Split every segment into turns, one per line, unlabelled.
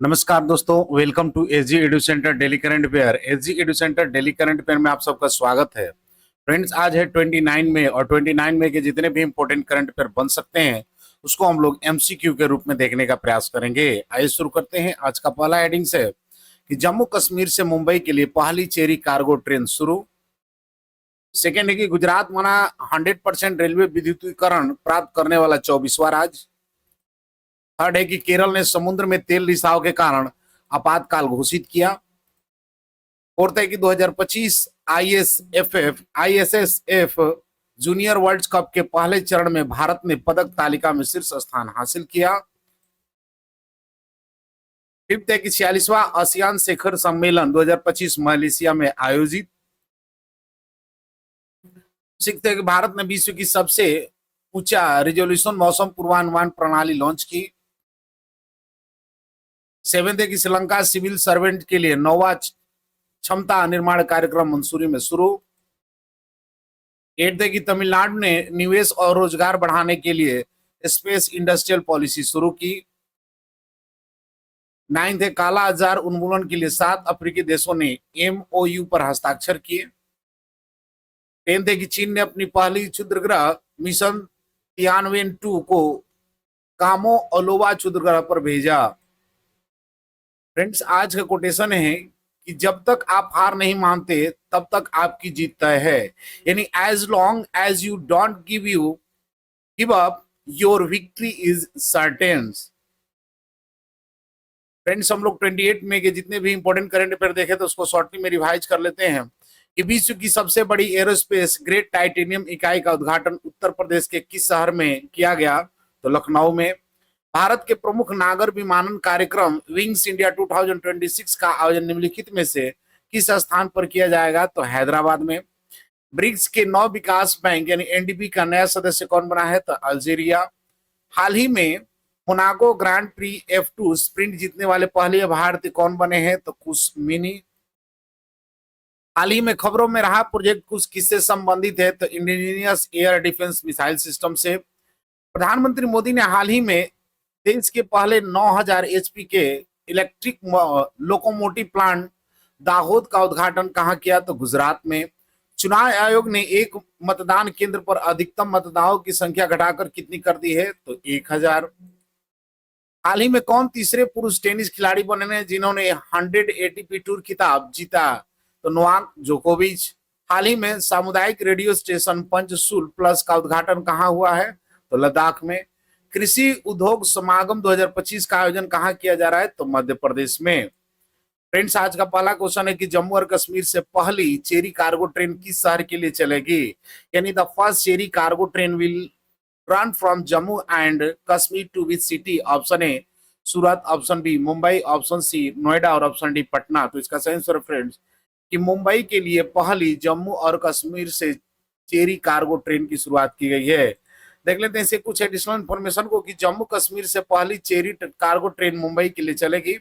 नमस्कार दोस्तों, welcome to SG Edu centre daily current affair. SG Edu centre daily current affair में आप सबका स्वागत है। फ्रेंड्स, आज है 29 मई और 29 मई के जितने भी इंपॉर्टेंट करंट अफेयर बन सकते हैं उसको हम लोग एमसीक्यू के रूप में देखने का प्रयास करेंगे। आइए शुरू करते हैं। आज का पहला हेडिंग है कि जम्मू कश्मीर से मुंबई के लिए पहली चेरी कार्गो ट्रेन शुरू। सेकेंड है कि गुजरात बना 100% रेलवे विद्युतीकरण प्राप्त करने वाला 24वां राज्य। थर्ड है कि केरल ने समुद्र में तेल रिसाव के कारण आपातकाल घोषित किया। फोर्थ है कि 2025 आईएसएसएफ जूनियर वर्ल्ड कप के पहले चरण में भारत ने पदक तालिका में शीर्ष स्थान हासिल किया। फिफ्थ है कि 46वां आसियान शिखर सम्मेलन 2025 मलेशिया में आयोजित। सिक्स्थ है कि भारत ने विश्व की सबसे ऊंचा रिजोल्यूशन मौसम पूर्वानुमान प्रणाली लॉन्च की। सेवेंथ है कि श्रीलंका सिविल सर्वेंट के लिए 9वां क्षमता निर्माण कार्यक्रम मंसूरी में शुरू। एट्थ है कि तमिलनाडु ने निवेश और रोजगार बढ़ाने के लिए स्पेस इंडस्ट्रियल पॉलिसी शुरू की। नाइन्थ है काला आजार उन्मूलन के लिए 7 अफ्रीकी देशों ने एमओयू पर हस्ताक्षर किए। टेंथ है कि चीन ने अपनी पहली क्षुद्रग्रह मिशन तियानवेन-2 को कामो ओलोवा क्षुद्रग्रह पर भेजा। फ्रेंड्स, आज का कोटेशन है कि जब तक आप हार नहीं मानते तब तक आपकी जीत तय है। यानी as long as you don't give up your victory is certain. Friends, हम लोग 28 में के जितने भी इंपॉर्टेंट करंट अफेयर देखे तो उसको शॉर्टली में रिवाइज कर लेते हैं कि विश्व की सबसे बड़ी एरोस्पेस ग्रेट टाइटेनियम इकाई का उद्घाटन उत्तर प्रदेश के किस शहर में किया गया? तो लखनऊ में। भारत के प्रमुख नागर विमानन कार्यक्रम विंग्स इंडिया 2026 का आयोजन निम्नलिखित में से किस स्थान पर किया जाएगा? तो हैदराबाद में। ब्रिक्स के 9 विकास बैंक यानी एनडीबी का नया सदस्य कौन बना है? तो अल्जीरिया। हाल ही में Monaco grand pre F2 sprint जीतने वाले पहले भारतीय कौन बने हैं? तो कुश मिनी। हाल ही में खबरों में रहा प्रोजेक्ट कुछ किससे संबंधित है? तो indigenous air defence missile system से। प्रधानमंत्री मोदी ने हाल ही में देश के पहले 9000 एचपी के इलेक्ट्रिक लोकोमोटिव प्लांट दाहोद का उद्घाटन कहां किया? तो गुजरात में। चुनाव आयोग ने एक मतदान केंद्र पर अधिकतम मतदाताओं की संख्या घटाकर कितनी कर दी है? तो 1000। हाल ही में कौन तीसरे पुरुष टेनिस खिलाड़ी बने हैं जिन्होंने 100 एटीपी टूर खिताब जीता? तो नोवाक जोकोविच। हाल ही में सामुदायिक रेडियो स्टेशन पंचशूल प्लस का उद्घाटन कहां हुआ है? तो लद्दाख में। कृषि उद्योग समागम 2025 का आयोजन कहां किया जा रहा है? तो मध्य प्रदेश में। फ्रेंड्स, आज का पहला क्वेश्चन है कि जम्मू और कश्मीर से पहली चेरी कार्गो ट्रेन किस शहर के लिए चलेगी? यानी the first cherry cargo train will run from Jammu and Kashmir to which city? Option A Surat, option B Mumbai, option C Noida और ऑप्शन डी पटना। तो इसका सही आंसर फ्रेंड्स कि मुंबई के लिए पहली जम्मू और कश्मीर से चेरी कार्गो ट्रेन की शुरुआत की गई है। देख लेते हैं इसे कुछ एडिशनल इन्फॉर्मेशन को कि जम्मू कश्मीर से पहली चेरी कार्गो ट्रेन मुंबई के लिए चलेगी।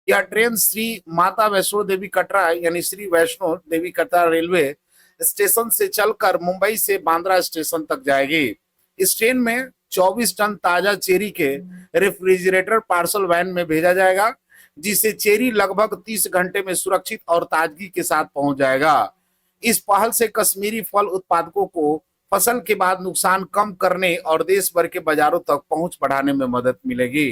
यह ट्रेन श्री माता वैष्णो देवी कटरा यानी श्री वैष्णो देवी कटरा रेलवे स्टेशन से चलकर मुंबई से बांद्रा स्टेशन तक जाएगी। इस ट्रेन में 24 टन ताजा चेरी के रेफ्रिजरेटर पार्सल वैन में भेजा जाएगा, जिससे चेरी लगभग 30 घंटे में सुरक्षित और ताजगी के साथ पहुंच जाएगा। इस पहल से कश्मीरी फल उत्पादकों को फसल के बाद नुकसान कम करने और देश भर के बाजारों तक पहुंच बढ़ाने में मदद मिलेगी।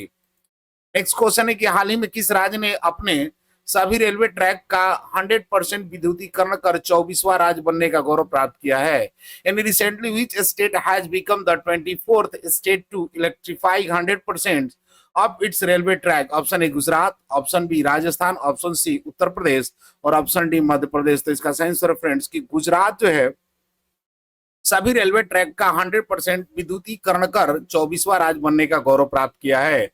नेक्स्ट क्वेश्चन है कि हाल ही में किस राज्य ने अपने सभी रेलवे ट्रैक का 100% विद्युतीकरण कर 24वां राज्य बनने का गौरव प्राप्त किया है? यानी recently which state has become the 24th state to electrify 100% of its railway track? Option A Gujarat, option B Rajasthan, option C Uttar Pradesh और ऑप्शन डी मध्य प्रदेश। तो इसका सही आंसर फ्रेंड्स कि गुजरात जो है सभी रेलवे ट्रैक का 100% विद्युतीकरण कर 24वां राज्य बनने का गौरव प्राप्त किया है।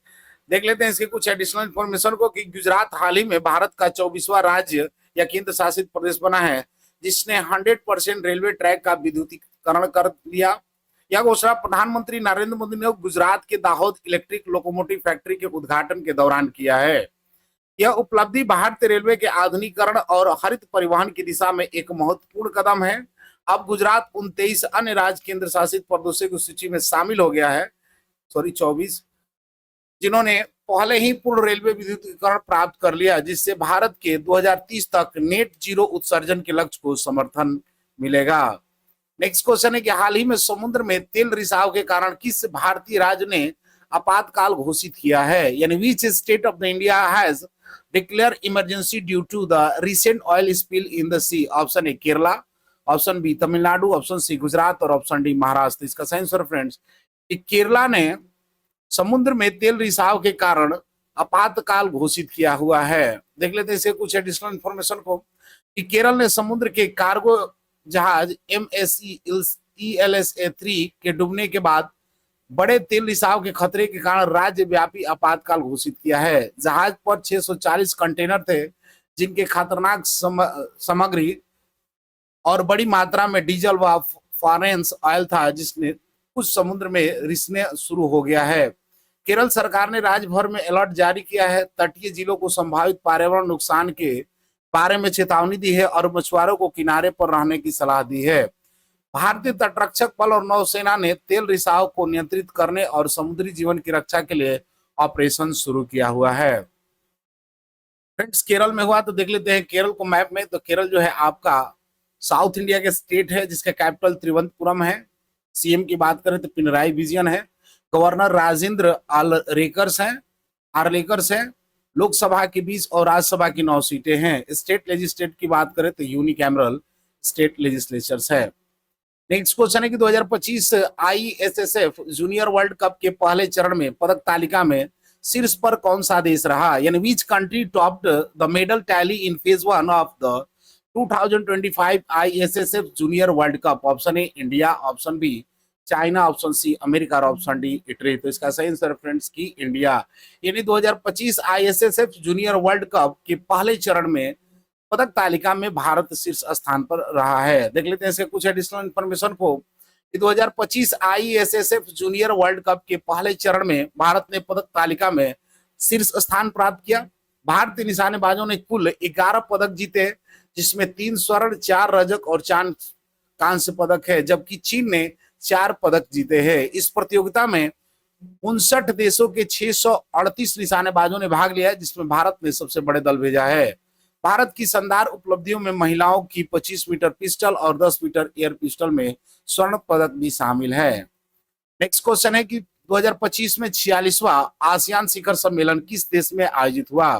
देख लेते हैं इसके कुछ एडिशनल इन्फॉर्मेशन को कि गुजरात हाल ही में भारत का 24वां राज्य या केंद्र शासित प्रदेश बना है जिसने 100% रेलवे ट्रैक का विद्युतीकरण कर लिया। यह घोषणा प्रधानमंत्री नरेंद्र मोदी ने गुजरात के दाहोद इलेक्ट्रिक लोकोमोटिव फैक्ट्री के उद्घाटन के दौरान किया है। यह उपलब्धि भारतीय रेलवे के आधुनिकीकरण और हरित परिवहन की दिशा में एक महत्वपूर्ण कदम है। अब गुजरात 29 अन्य राज्य केंद्र शासित प्रदेशों की सूची में शामिल हो गया है, 24, जिन्होंने पहले ही पूर्ण रेलवे विद्युतीकरण प्राप्त कर लिया, जिससे भारत के 2030 तक नेट जीरो उत्सर्जन के लक्ष्य को समर्थन मिलेगा। नेक्स्ट क्वेश्चन है कि हाल ही में समुद्र में तेल रिसाव के कारण किस भारतीय राज्य ने आपातकाल घोषित किया है, यानी which state of the India has declare emergency due to the recent oil spill in the sea. Option A Kerala, option B Tamil Nadu, option C Gujarat और ऑप्शन डी महाराष्ट्र। इसका सही आंसर फ्रेंड्स केरला ने समुद्र में तेल रिसाव के कारण आपातकाल घोषित किया हुआ है। देख लेते हैं इसे कुछ एडिशनल इंफॉर्मेशन को कि केरल ने समुद्र के कार्गो जहाज MSC के डूबने के बाद बड़े तेल रिसाव के खतरे के कारण राज्यव्यापी आपातकाल घोषित किया है। जहाज पर 640 कंटेनर थे जिनके खतरनाक सामग्री और बड़ी मात्रा में डीजल व फॉरेंस ऑयल था, जिसने कुछ समुद्र में रिसने शुरू हो गया है। केरल सरकार ने राज्य भर में अलर्ट जारी किया है, तटीय जिलों को संभावित पर्यावरण नुकसान के बारे में चेतावनी दी है और मछुआरों को किनारे पर रहने की सलाह दी है। भारतीय तटरक्षक बल और नौसेना ने तेल रिसाव को नियंत्रित करने और समुद्री जीवन की रक्षा के लिए ऑपरेशन शुरू किया हुआ है। फ्रेंड्स केरल में हुआ तो देख लेते हैं केरल को मैप में। तो केरल जो है आपका साउथ इंडिया के स्टेट है जिसका कैपिटल तिरुवनंतपुरम है। सीएम की बात करें तो पिनराई विजयन है। गवर्नर राजेंद्र आर्लेकर्स हैं। लोकसभा की 20 और राज्यसभा की 9 सीटें हैं। स्टेट लेजिस्लेट की बात करें तो यूनिकैमरल स्टेट लेजिस्लेचर्स है। नेक्स्ट क्वेश्चन है कि 2025 आईएसएसएफ जूनियर वर्ल्ड कप के पहले चरण में पदक तालिका में शीर्ष पर कौन सा देश रहा, यानी which country topped the medal tally in phase 1 of the 2025 ISSF junior world cup. Option A India, option B China, option C America और ऑप्शन डी इटली। तो इसका सही आंसर फ्रेंड्स की इंडिया। यानी 2025 आईएसएसएफ जूनियर वर्ल्ड कप के पहले चरण में पदक तालिका में भारत शीर्ष स्थान पर रहा है। देख लेते हैं इसके कुछ एडिशनल इंफॉर्मेशन को कि 2025 आईएसएसएफ जूनियर वर्ल्ड कप के पहले चरण में भारत ने पदक तालिका में शीर्ष स्थान प्राप्त किया। भारतीय निशानेबाजों ने कुल 11 पदक जीते, जिसमें 3 स्वर्ण, 4 रजक और 4 कांस्य पदक है, जबकि चीन ने 4 पदक जीते हैं। इस प्रतियोगिता में 59 देशों के 638 निशानेबाजों ने भाग लिया, जिसमें भारत ने सबसे बड़े दल भेजा है। भारत की शानदार उपलब्धियों में महिलाओं की 25 मीटर पिस्टल और 10 मीटर एयर पिस्टल में स्वर्ण पदक भी शामिल है। नेक्स्ट क्वेश्चन है कि 2025 में 46वां आसियान शिखर सम्मेलन किस देश में आयोजित हुआ,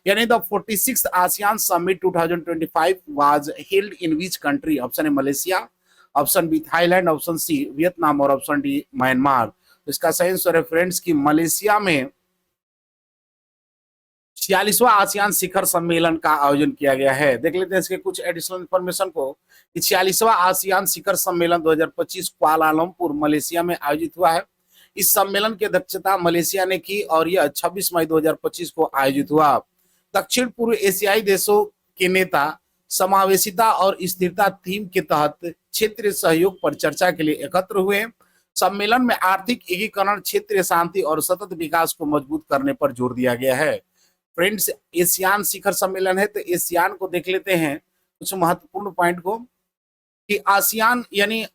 यानी the 46th ASEAN summit 2025 was held in which country. Option A Malaysia, option B Thailand, option C Vietnam और ऑप्शन डी म्यांमार। तो इसका सही आंसर है फ्रेंड्स की मलेशिया में 46वां आसियान शिखर सम्मेलन का आयोजन किया गया है। देख लेते हैं इसके कुछ एडिशनल इंफॉर्मेशन को कि 46वां आसियान शिखर सम्मेलन 2025 कुआलालंपुर मलेशिया में आयोजित हुआ है। इस सम्मेलन की अध्यक्षता मलेशिया ने की और यह 26 मई 2025 को आयोजित हुआ। दक्षिण पूर्व एशियाई देशों के नेता समावेशिता और स्थिरता थीम के तहत क्षेत्रीय सहयोग पर चर्चा के लिए एकत्र हुए। सम्मेलन में आर्थिक एकीकरण, क्षेत्रीय शांति और सतत विकास को मजबूत करने पर जोर दिया गया है। फ्रेंड्स एशियान शिखर सम्मेलन है तो एशियान को देख लेते हैं कुछ महत्वपूर्ण पॉइंट को कि आसियान यानी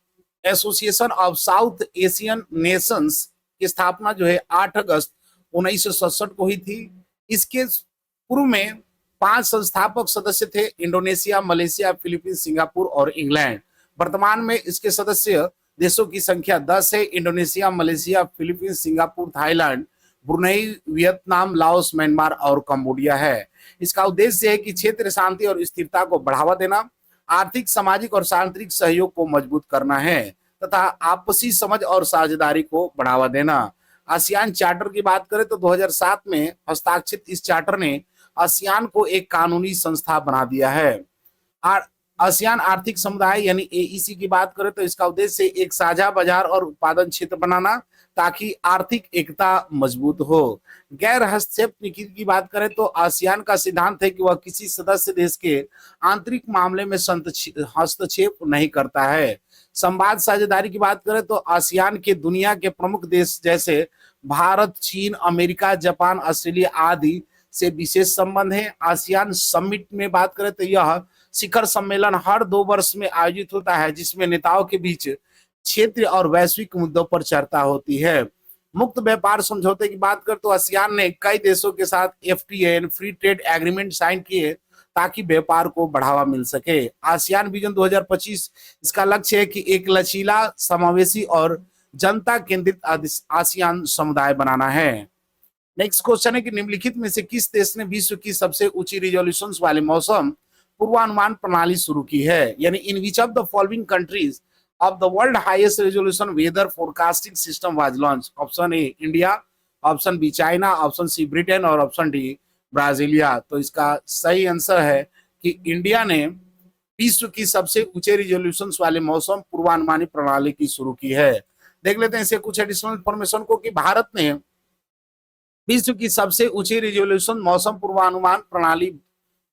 association of south Asian Nations की स्थापना जो है 8 अगस्त 1967 को हुई थी। इसके पूर्व में 5 संस्थापक सदस्य थे, इंडोनेशिया, मलेशिया, फिलीपींस, सिंगापुर और इंग्लैंड। वर्तमान में इसके सदस्य देशों की संख्या 10 है। Indonesia, Malaysia, Philippines, Singapore, Thailand, Brunei, Vietnam, Laos, Myanmar और कंबोडिया है। इसका उद्देश्य है कि क्षेत्र शांति और स्थिरता को बढ़ावा देना, आर्थिक, सामाजिक और सांस्कृतिक सहयोग को मजबूत करना है तथा आपसी समझ और साझेदारी को बढ़ावा देना। आसियान चार्टर की बात करें तो 2007 में हस्ताक्षरित इस चार्टर ने आसियान को एक कानूनी संस्था बना दिया है। आसियान आर्थिक समुदाय यानी एईसी की बात करें तो इसका उद्देश्य एक साझा बाजार और उत्पादन क्षेत्र बनाना ताकि आर्थिक एकता मजबूत हो। गैर हस्तक्षेप नीति की बात करें तो आसियान का सिद्धांत है कि वह किसी सदस्य देश के आंतरिक मामले में हस्तक्षेप नहीं करता है। संवाद साझेदारी की बात करें तो आसियान के दुनिया के प्रमुख देश जैसे भारत, चीन, अमेरिका, जापान, ऑस्ट्रेलिया आदि से विशेष संबंध है। आसियान समिट में बात करें तो यह शिखर सम्मेलन हर 2 वर्ष में आयोजित होता है, जिसमें नेताओं के बीच क्षेत्रीय और वैश्विक मुद्दों पर चर्चा होती है। मुक्त व्यापार समझौते की बात कर तो आसियान ने कई देशों के साथ FTA free trade agreement sign किए ताकि व्यापार को बढ़ावा मिल सके। आसियान विजन 2025 इसका लक्ष्य है कि एक लचीला, समावेशी और जनता केंद्रित आसियान समुदाय बनाना है। नेक्स्ट क्वेश्चन है कि निम्नलिखित में से किस देश ने विश्व की सबसे ऊंची रिजोल्यूशन वाले मौसम पूर्वानुमान प्रणाली शुरू की है, यानी in which of the following countries of the world highest resolution weather forecasting system was launch. Option A India, option B China, option C Britain और ऑप्शन डी ब्राजीलिया। तो इसका सही आंसर है कि इंडिया ने विश्व की सबसे ऊंचे रिजोल्यूशन वाले मौसम पूर्वानुमानी प्रणाली की शुरू की है। देख लेते हैं इसे कुछ एडिशनल इंफॉर्मेशन को कि भारत ने विश्व की सबसे ऊंची रिजोल्यूशन मौसम पूर्वानुमान प्रणाली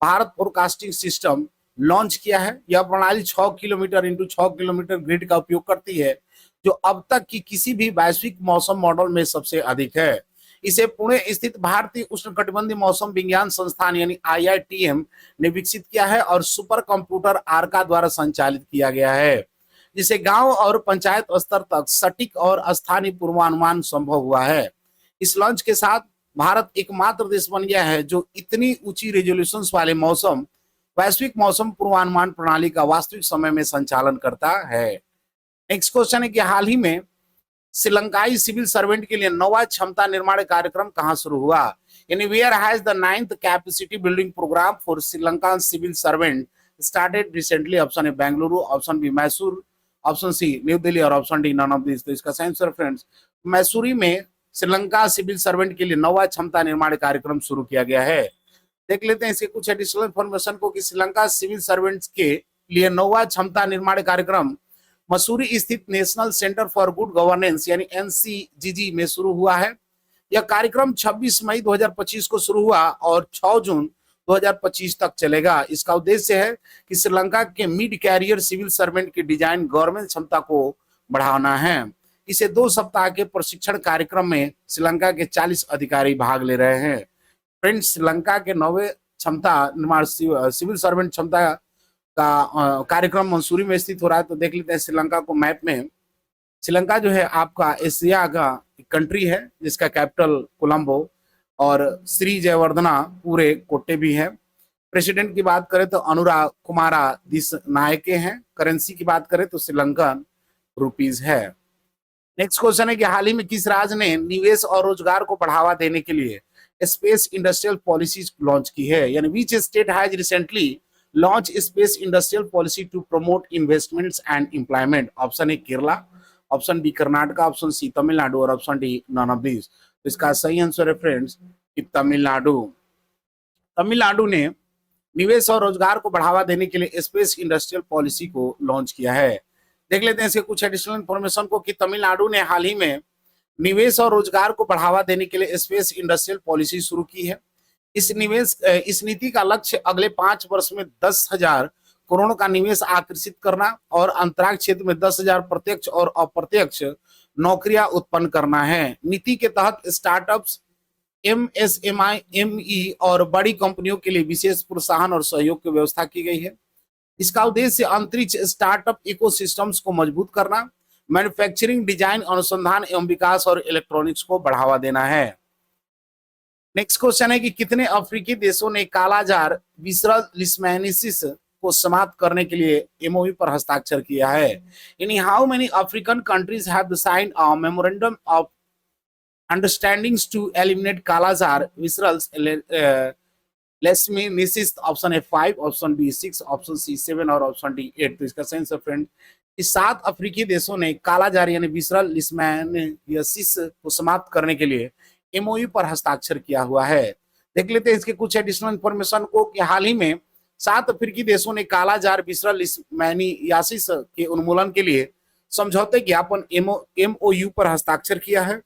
भारत फोरकास्टिंग सिस्टम लॉन्च किया है। यह प्रणाली 6 किलोमीटर इंटू 6 किलोमीटर ग्रिड का उपयोग करती है, जो अब तक की किसी भी वैश्विक मौसम मॉडल में सबसे अधिक है। इसे पुणे स्थित भारतीय उष्णकटिबंधीय मौसम विज्ञान संस्थान यानी IITM ने विकसित किया है और सुपर कंप्यूटर आर्का द्वारा संचालित किया गया है, जिसे गांव और पंचायत स्तर तक सटीक और स्थानीय पूर्वानुमान संभव हुआ है। इस लॉन्च के साथ भारत एकमात्र देश बन गया है जो इतनी ऊंची रेजोल्यूशन वाले मौसम वैश्विक मौसम पूर्वानुमान प्रणाली का वास्तविक समय में संचालन करता है। नेक्स्ट क्वेश्चन है कि हाल ही में श्रीलंकाई सिविल सर्वेंट के लिए नवा क्षमता निर्माण कार्यक्रम कहां शुरू हुआ, यानी where has the 9th capacity building programme for Sri Lanka civil servant started recently. Option A Bengaluru, option B Mysore, option C new Delhi और option D none of this. तो इसका सही आंसर फ्रेंड्स मैसूरी में श्रीलंका सिविल सर्वेंट के लिए नवा क्षमता निर्माण कार्यक्रम शुरू किया गया है। देख लेते हैं इसके कुछ एडिशनल इन्फॉर्मेशन को कि श्रीलंका सिविल सर्वेंट्स के लिए नवा क्षमता निर्माण कार्यक्रम मसूरी स्थित national centre for good governance यानी NCGG में शुरू हुआ है। यह कार्यक्रम 26 मई 2025 को शुरू हुआ और 6 जून 2025 तक चलेगा। इसका उद्देश्य है कि श्रीलंका के मिड कैरियर सिविल सर्वेंट की डिजाइन गवर्नमेंट क्षमता को बढ़ाना है। इसे 2 सप्ताह के प्रशिक्षण कार्यक्रम में श्रीलंका के 40 अधिकारी भाग ले रहे हैं। फ्रेंड्स, श्रीलंका के नवे क्षमता निर्माण सिविल सर्वेंट क्षमता का कार्यक्रम मंसूरी में स्थित हो रहा है। तो देख लेते हैं श्रीलंका को मैप में। श्रीलंका जो है आपका एशिया का कंट्री है जिसका कैपिटल कोलंबो और श्री जयवर्धना पूरे कोटे भी है। प्रेसिडेंट की बात करें तो अनुरा कुमारा दिसनायके हैं। करेंसी की बात करें तो श्रीलंकन रुपीज है। नेक्स्ट क्वेश्चन है कि हाल ही में किस राज्य ने निवेश और रोजगार को बढ़ावा देने के लिए स्पेस इंडस्ट्रियल पॉलिसी लॉन्च की है, यानी which state has recently launch space industrial policy to promote investments and employment. Option A Kerala, option B Karnataka, option C Tamil Nadu और option D none of this. तो इसका सही आंसर है फ्रेंड्स कि तमिलनाडु। तमिलनाडु ने निवेश और रोजगार को बढ़ावा देने के लिए स्पेस इंडस्ट्रियल पॉलिसी को लॉन्च किया है। देख लेते हैं इसके कुछ एडिशनल इन्फॉर्मेशन को कि तमिलनाडु ने हाल ही में निवेश और रोजगार को बढ़ावा देने के लिए स्पेस इंडस्ट्रियल पॉलिसी शुरू की है। इस नीति का लक्ष्य अगले 5 वर्ष में 10,000 करोड़ का निवेश आकर्षित करना और अंतरिक्ष क्षेत्र में 10,000 प्रत्यक्ष और अप्रत्यक्ष नौकरियां उत्पन्न करना है। नीति के तहत स्टार्टअप्स, MSME और बड़ी कंपनियों के लिए विशेष प्रोत्साहन और सहयोग की व्यवस्था की गई है। इसका उद्देश्य अंतरिक्ष स्टार्टअप इकोसिस्टम्स को मजबूत करना, मैन्युफैक्चरिंग, डिजाइन, अनुसंधान एवं विकास और इलेक्ट्रॉनिक्स को बढ़ावा देना है। नेक्स्ट क्वेश्चन है कि कितने अफ्रीकी देशों ने कालाजार विसरल लिस्मेनिसिस को समाप्त करने के लिए MOU पर हस्ताक्षर किया है, यानी how many African countries have signed a memorandum of understandings to eliminate kala azar visceral leishmaniasis. Option A 5, option B 6, option C 7 और ऑप्शन डी 8। तो इसका सही आंसर फ्रेंड इस 7 अफ्रीकी देशों ने कालाजार यानी विसरल लिस्मेनिसिस को समाप्त करने के लिए MOU पर हस्ताक्षर किया हुआ है। देख लेते हैं इसके कुछ एडिशनल इंफॉर्मेशन को कि हाल ही में 7 अफ्रीकी देशों ने कालाजार विसरल लिस्मेनियासिस के उन्मूलन के लिए समझौते ज्ञापन MOU पर हस्ताक्षर किया है।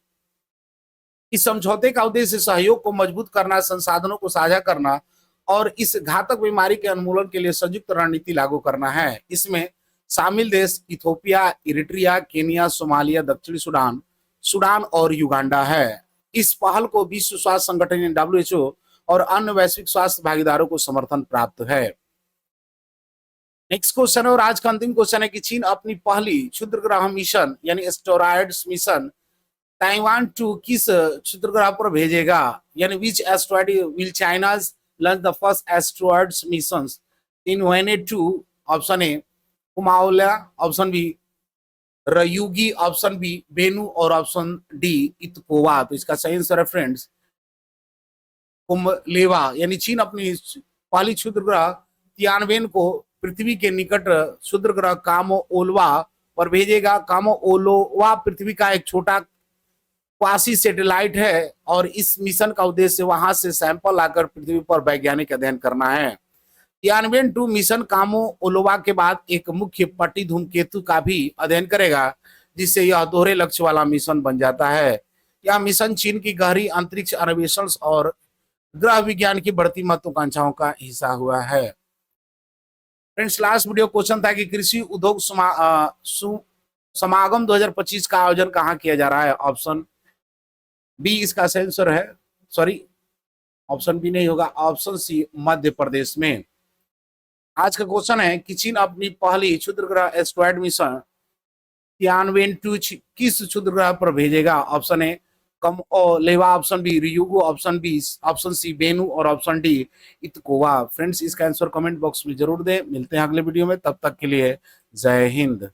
इस समझौते का उद्देश्य सहयोग को मजबूत करना, संसाधनों को साझा करना और इस घातक बीमारी के उन्मूलन के लिए संयुक्त रणनीति लागू करना है। इसमें शामिल देश इथियोपिया, इरिट्रिया, केनिया, सोमालिया, दक्षिणी सूडान, सूडान और युगांडा है। इस पहल को विश्व स्वास्थ्य संगठन WHO और अन्य वैश्विक स्वास्थ्य भागीदारों को समर्थन प्राप्त है। नेक्स्ट क्वेश्चन और आज का अंतिम क्वेश्चन है कि चीन अपनी पहली क्षुद्र ग्रह मिशन यानी एस्टेरॉयड्स मिशन ताइवान टू किस क्षुद्रग्रह पर भेजेगा, यानी which asteroid will China's launch the first asteroids missions in वेने two. Option A Kamooalewa, option B Ryugu, option B Bennu और ऑप्शन डी इतकोवा। तो इसका सही आंसर है फ्रेंड्स कुंभलेवा, यानी चीन अपनी पहली क्षुद्रग्रह तियानवेन को पृथ्वी के निकट क्षुद्रग्रह कामो ओलवा पर भेजेगा। कामो ओलोवा पृथ्वी का एक छोटा क्वासी सैटेलाइट है और इस मिशन का उद्देश्य वहां से सैंपल लाकर पृथ्वी पर वैज्ञानिक अध्ययन करना है। तियानवेन 2 मिशन कामो ओलोवा के बाद एक मुख्य पट्टी धूमकेतु का भी अध्ययन करेगा, जिससे यह दोहरे लक्ष्य वाला मिशन बन जाता है। यह मिशन चीन की गहरी अंतरिक्ष अन्वेषण और ग्रह विज्ञान की बढ़ती महत्वाकांक्षाओं का हिस्सा हुआ है। फ्रेंड्स, लास्ट वीडियो क्वेश्चन था कि कृषि उद्योग समागम 2025 का आयोजन कहाँ किया जा रहा है। ऑप्शन बी इसका सही आंसर है, सॉरी ऑप्शन बी नहीं होगा, ऑप्शन सी मध्य प्रदेश में। आज का क्वेश्चन है कि चीन अपनी पहली क्षुद्रग्रह एस्ट्रॉइड मिशन तियानवेन 2 किस क्षुद्रग्रह पर भेजेगा। Option A Kamooalewa, option B Ryugu, option B option C Bennu और ऑप्शन डी इतकोवा। फ्रेंड्स, इसका आंसर कमेंट बॉक्स में जरूर दें। मिलते हैं अगले वीडियो में, तब तक के लिए जय हिंद।